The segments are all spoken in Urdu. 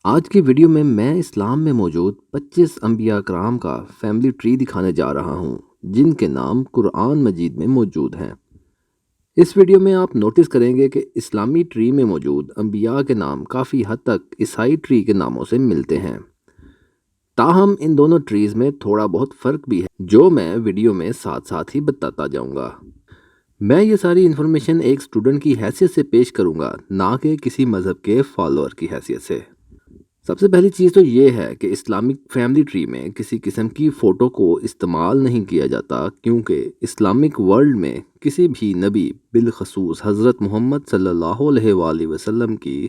آج کی ویڈیو میں اسلام میں موجود 25 انبیاء کرام کا فیملی ٹری دکھانے جا رہا ہوں جن کے نام قرآن مجید میں موجود ہیں۔ اس ویڈیو میں آپ نوٹس کریں گے کہ اسلامی ٹری میں موجود انبیاء کے نام کافی حد تک عیسائی ٹری کے ناموں سے ملتے ہیں، تاہم ان دونوں ٹریز میں تھوڑا بہت فرق بھی ہے جو میں ویڈیو میں ساتھ ساتھ ہی بتاتا جاؤں گا۔ میں یہ ساری انفارمیشن ایک اسٹوڈنٹ کی حیثیت سے پیش کروں گا، نہ کہ کسی مذہب کے فالوور کی حیثیت سے۔ سب سے پہلی چیز تو یہ ہے کہ اسلامک فیملی ٹری میں کسی قسم کی فوٹو کو استعمال نہیں کیا جاتا، کیونکہ اسلامک ورلڈ میں کسی بھی نبی بالخصوص حضرت محمد صلی اللہ علیہ وآلہ وسلم کی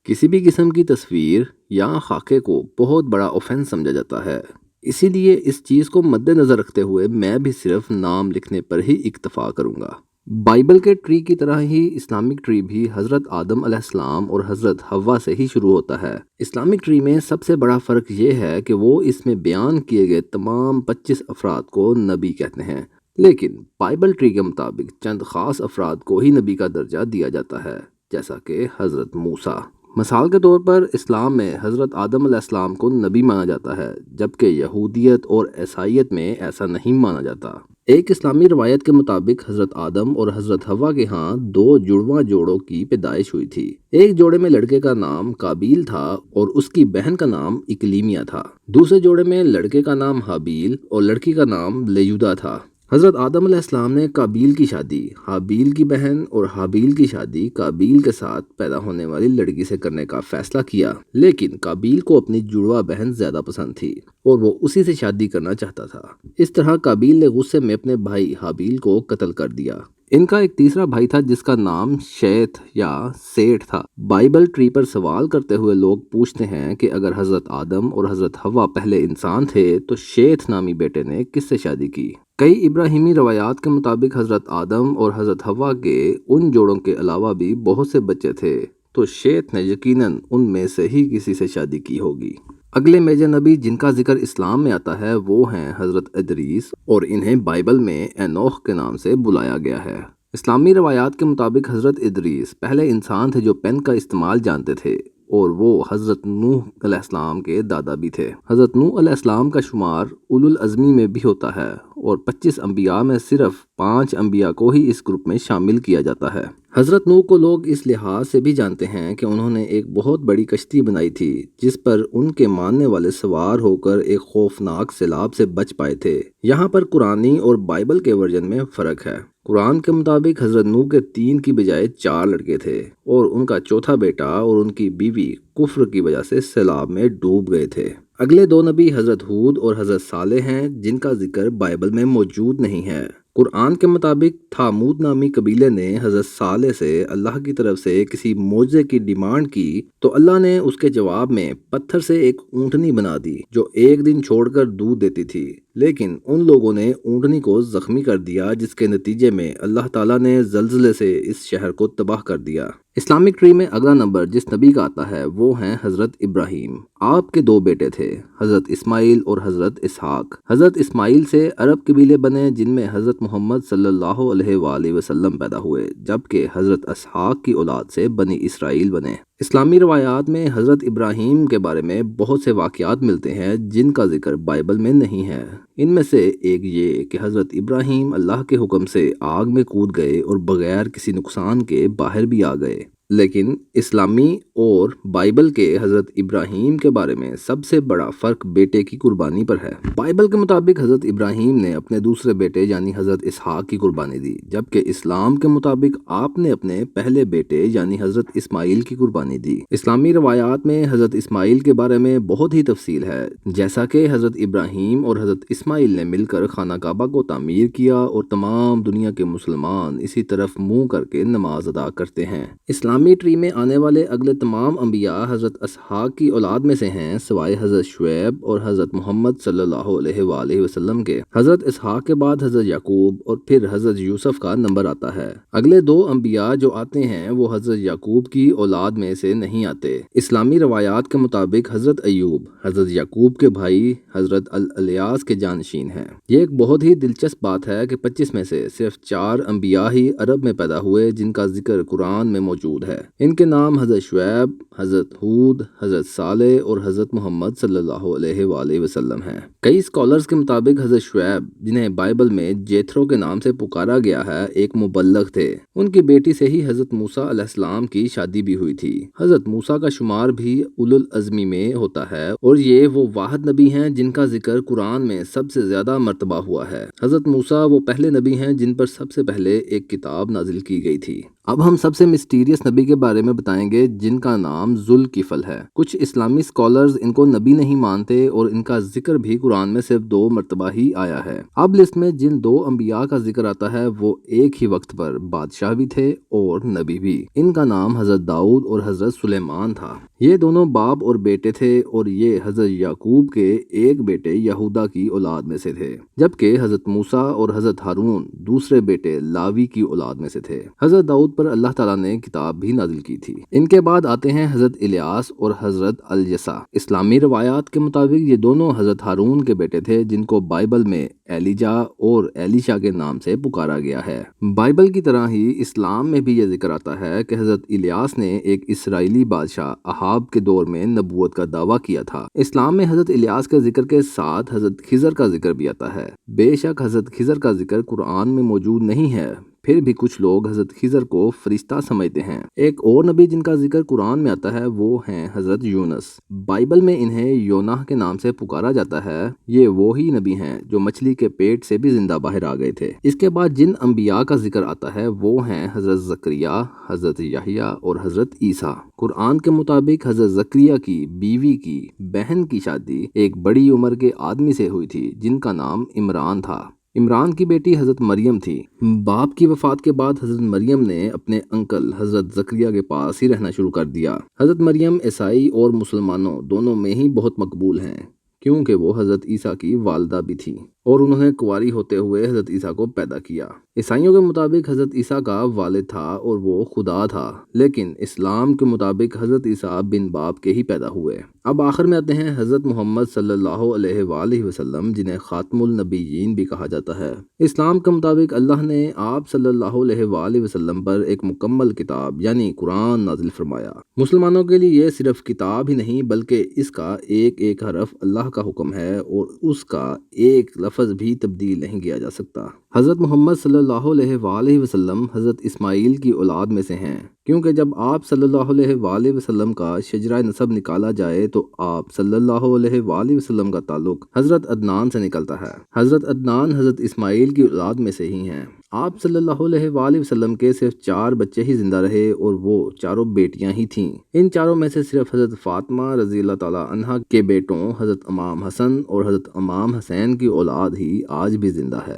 کسی بھی قسم کی تصویر یا خاکے کو بہت بڑا اوفینس سمجھا جاتا ہے۔ اسی لیے اس چیز کو مد نظر رکھتے ہوئے میں بھی صرف نام لکھنے پر ہی اکتفا کروں گا۔ بائبل کے ٹری کی طرح ہی اسلامک ٹری بھی حضرت آدم علیہ السلام اور حضرت حوا سے ہی شروع ہوتا ہے۔ اسلامک ٹری میں سب سے بڑا فرق یہ ہے کہ وہ اس میں بیان کیے گئے تمام 25 افراد کو نبی کہتے ہیں، لیکن بائبل ٹری کے مطابق چند خاص افراد کو ہی نبی کا درجہ دیا جاتا ہے، جیسا کہ حضرت موسیٰ۔ مثال کے طور پر اسلام میں حضرت آدم علیہ السلام کو نبی مانا جاتا ہے، جبکہ یہودیت اور عیسائیت میں ایسا نہیں مانا جاتا۔ ایک اسلامی روایت کے مطابق حضرت آدم اور حضرت حوا کے ہاں 2 جڑواں جوڑوں کی پیدائش ہوئی تھی۔ ایک جوڑے میں لڑکے کا نام قابیل تھا اور اس کی بہن کا نام اکلیمیہ تھا۔ دوسرے جوڑے میں لڑکے کا نام حابیل اور لڑکی کا نام لیودا تھا۔ حضرت آدم علیہ السلام نے قابیل کی شادی حابیل کی بہن اور حابیل کی شادی قابیل کے ساتھ پیدا ہونے والی لڑکی سے کرنے کا فیصلہ کیا، لیکن قابیل کو اپنی جڑواں بہن زیادہ پسند تھی اور وہ اسی سے شادی کرنا چاہتا تھا۔ اس طرح قابیل نے غصے میں اپنے بھائی حابیل کو قتل کر دیا۔ ان کا ایک تیسرا بھائی تھا جس کا نام شیت یا سیٹ تھا۔ بائبل ٹری پر سوال کرتے ہوئے لوگ پوچھتے ہیں کہ اگر حضرت آدم اور حضرت حوا پہلے انسان تھے تو شیت نامی بیٹے نے کس سے شادی کی؟ کئی ابراہیمی روایات کے مطابق حضرت آدم اور حضرت حوا کے ان جوڑوں کے علاوہ بھی بہت سے بچے تھے، تو شیت نے یقیناً ان میں سے ہی کسی سے شادی کی ہوگی۔ اگلے میجر نبی جن کا ذکر اسلام میں آتا ہے وہ ہیں حضرت ادریس، اور انہیں بائبل میں اینوخ کے نام سے بلایا گیا ہے۔ اسلامی روایات کے مطابق حضرت ادریس پہلے انسان تھے جو پین کا استعمال جانتے تھے، اور وہ حضرت نوح علیہ السلام کے دادا بھی تھے۔ حضرت نوح علیہ السلام کا شمار اولو العزمی میں بھی ہوتا ہے، اور 25 انبیاء میں صرف 5 انبیاء کو ہی اس گروپ میں شامل کیا جاتا ہے۔ حضرت نوح کو لوگ اس لحاظ سے بھی جانتے ہیں کہ انہوں نے ایک بہت بڑی کشتی بنائی تھی جس پر ان کے ماننے والے سوار ہو کر ایک خوفناک سیلاب سے بچ پائے تھے۔ یہاں پر قرآنی اور بائبل کے ورژن میں فرق ہے۔ قرآن کے مطابق حضرت نوح کے 3 کی بجائے 4 لڑکے تھے، اور ان کا چوتھا بیٹا اور ان کی بیوی کفر کی وجہ سے سیلاب میں ڈوب گئے تھے۔ اگلے 2 نبی حضرت ہود اور حضرت صالح ہیں جن کا ذکر بائبل میں موجود نہیں ہے۔ قرآن کے مطابق تھامود نامی قبیلے نے حضرت صالح سے اللہ کی طرف سے کسی معجزے کی ڈیمانڈ کی تو اللہ نے اس کے جواب میں پتھر سے ایک اونٹنی بنا دی جو ایک دن چھوڑ کر دودھ دیتی تھی، لیکن ان لوگوں نے اونٹنی کو زخمی کر دیا، جس کے نتیجے میں اللہ تعالیٰ نے زلزلے سے اس شہر کو تباہ کر دیا۔ اسلامک ٹری میں اگلا نمبر جس نبی کا آتا ہے وہ ہیں حضرت ابراہیم۔ آپ کے 2 بیٹے تھے، حضرت اسماعیل اور حضرت اسحاق۔ حضرت اسماعیل سے عرب قبیلے بنے جن میں حضرت محمد صلی اللہ علیہ وآلہ وسلم پیدا ہوئے، جبکہ حضرت اسحاق کی اولاد سے بنی اسرائیل بنے۔ اسلامی روایات میں حضرت ابراہیم کے بارے میں بہت سے واقعات ملتے ہیں جن کا ذکر بائبل میں نہیں ہے۔ ان میں سے ایک یہ کہ حضرت ابراہیم اللہ کے حکم سے آگ میں کود گئے اور بغیر کسی نقصان کے باہر بھی آ گئے، لیکن اسلامی اور بائبل کے حضرت ابراہیم کے بارے میں سب سے بڑا فرق بیٹے کی قربانی پر ہے۔ بائبل کے مطابق حضرت ابراہیم نے اپنے دوسرے بیٹے یعنی حضرت اسحاق کی قربانی دی، جبکہ اسلام کے مطابق آپ نے اپنے پہلے بیٹے یعنی حضرت اسماعیل کی قربانی دی۔ اسلامی روایات میں حضرت اسماعیل کے بارے میں بہت ہی تفصیل ہے، جیسا کہ حضرت ابراہیم اور حضرت اسماعیل نے مل کر خانہ کعبہ کو تعمیر کیا اور تمام دنیا کے مسلمان اسی طرف منہ کر کے نماز ادا کرتے ہیں۔ اسلامی ٹری میں آنے والے اگلے تمام انبیاء حضرت اسحاق کی اولاد میں سے ہیں، سوائے حضرت شعیب اور حضرت محمد صلی اللہ علیہ وآلہ وسلم کے۔ حضرت اسحاق کے بعد حضرت یعقوب اور پھر حضرت یوسف کا نمبر آتا ہے۔ اگلے 2 انبیاء جو آتے ہیں وہ حضرت یعقوب کی اولاد میں سے نہیں آتے۔ اسلامی روایات کے مطابق حضرت ایوب حضرت یعقوب کے بھائی حضرت الیاس کے جانشین ہیں۔ یہ ایک بہت ہی دلچسپ بات ہے کہ 25 میں سے صرف 4 انبیاء ہی عرب میں پیدا ہوئے جن کا ذکر قرآن میں موجود ہے۔ ان کے نام حضرت شعیب، حضرت ہود، حضرت صالح اور حضرت محمد صلی اللہ علیہ وآلہ وسلم ہیں۔ کئی اسکالرز کے مطابق حضرت شعیب، جنہیں بائبل میں جیتھرو کے نام سے پکارا گیا ہے، ایک مبلغ تھے۔ ان کی بیٹی سے ہی حضرت موسیٰ علیہ السلام کی شادی بھی ہوئی تھی۔ حضرت موسیٰ کا شمار بھی اولو العزمی میں ہوتا ہے اور یہ وہ واحد نبی ہیں جن کا ذکر قرآن میں سب سے زیادہ مرتبہ ہوا ہے۔ حضرت موسیٰ وہ پہلے نبی ہیں جن پر سب سے پہلے ایک کتاب نازل کی گئی تھی۔ اب ہم سب سے مسٹیریس نبی کے بارے میں بتائیں گے جن کا نام ذوالکفل ہے۔ کچھ اسلامی اسکالرز ان کو نبی نہیں مانتے اور ان کا ذکر بھی قرآن میں صرف 2 مرتبہ ہی آیا ہے۔ اب لسٹ میں جن 2 انبیاء کا ذکر آتا ہے وہ ایک ہی وقت پر بادشاہ بھی تھے اور نبی بھی۔ ان کا نام حضرت داؤد اور حضرت سلیمان تھا۔ یہ دونوں باپ اور بیٹے تھے اور یہ حضرت یعقوب کے ایک بیٹے یہودا کی اولاد میں سے تھے، جبکہ حضرت موسیٰ اور حضرت ہارون دوسرے بیٹے لاوی کی اولاد میں سے تھے۔ حضرت داؤد پر اللہ تعالیٰ نے کتاب بھی نازل کی تھی۔ ان کے بعد آتے ہیں حضرت الیاس اور حضرت الیسع۔ اسلامی روایات کے مطابق یہ دونوں حضرت ہارون کے بیٹے تھے جن کو بائبل میں ایلیجا اور ایلیشا کے نام سے پکارا گیا ہے۔ بائبل کی طرح ہی اسلام میں بھی یہ ذکر آتا ہے کہ حضرت الیاس نے ایک اسرائیلی بادشاہ احاب کے دور میں نبوت کا دعویٰ کیا تھا۔ اسلام میں حضرت الیاس کے ذکر کے ساتھ حضرت خضر کا ذکر بھی آتا ہے۔ بے شک حضرت خضر کا ذکر قرآن میں موجود نہیں ہے، پھر بھی کچھ لوگ حضرت خضر کو فرشتہ سمجھتے ہیں۔ ایک اور نبی جن کا ذکر قرآن میں آتا ہے وہ ہیں حضرت یونس۔ بائبل میں انہیں یوناہ کے نام سے پکارا جاتا ہے۔ یہ وہی نبی ہیں جو مچھلی کے پیٹ سے بھی زندہ باہر آ گئے تھے۔ اس کے بعد جن انبیاء کا ذکر آتا ہے وہ ہیں حضرت زکریا، حضرت یحییٰ اور حضرت عیسیٰ۔ قرآن کے مطابق حضرت زکریا کی بیوی کی بہن کی شادی ایک بڑی عمر کے آدمی سے ہوئی تھی جن کا نام عمران تھا۔ عمران کی بیٹی حضرت مریم تھی۔ باپ کی وفات کے بعد حضرت مریم نے اپنے انکل حضرت زکریا کے پاس ہی رہنا شروع کر دیا۔ حضرت مریم عیسائی اور مسلمانوں دونوں میں ہی بہت مقبول ہیں کیونکہ وہ حضرت عیسیٰ کی والدہ بھی تھی اور انہوں نے کنواری ہوتے ہوئے حضرت عیسیٰ کو پیدا کیا۔ عیسائیوں کے مطابق حضرت عیسیٰ کا والد تھا اور وہ خدا تھا، لیکن اسلام کے مطابق حضرت عیسیٰ بن باپ کے ہی پیدا ہوئے۔ اب آخر میں آتے ہیں حضرت محمد صلی اللہ علیہ وآلہ وسلم جنہیں خاتم النبیین بھی کہا جاتا ہے۔ اسلام کے مطابق اللہ نے آپ صلی اللہ علیہ وآلہ وسلم پر ایک مکمل کتاب یعنی قرآن نازل فرمایا۔ مسلمانوں کے لیے یہ صرف کتاب ہی نہیں بلکہ اس کا ایک ایک حرف اللہ کا حکم ہے اور اس کا ایک لفظ بھی تبدیل نہیں کیا جا سکتا۔ حضرت محمد صلی اللہ علیہ وآلہ وسلم حضرت اسماعیل کی اولاد میں سے ہیں، کیونکہ جب آپ صلی اللہ علیہ وآلہ وسلم کا شجرہ نسب نکالا جائے تو آپ صلی اللہ علیہ وآلہ وسلم کا تعلق حضرت عدنان سے نکلتا ہے۔ حضرت عدنان حضرت اسماعیل کی اولاد میں سے ہی ہیں۔ آپ صلی اللہ علیہ وآلہ وسلم کے صرف 4 بچے ہی زندہ رہے اور وہ چاروں بیٹیاں ہی تھیں۔ ان چاروں میں سے صرف حضرت فاطمہ رضی اللہ تعالیٰ عنہا کے بیٹوں حضرت امام حسن اور حضرت امام حسین کی اولاد ہی آج بھی زندہ ہے۔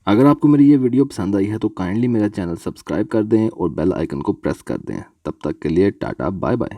اگر آپ کو میری یہ ویڈیو پسند آئی ہے تو کائنڈلی میرا چینل سبسکرائب کر دیں اور بیل آئیکن کو پریس کر دیں۔ تب تک کے لیے ٹاٹا، بائے بائے۔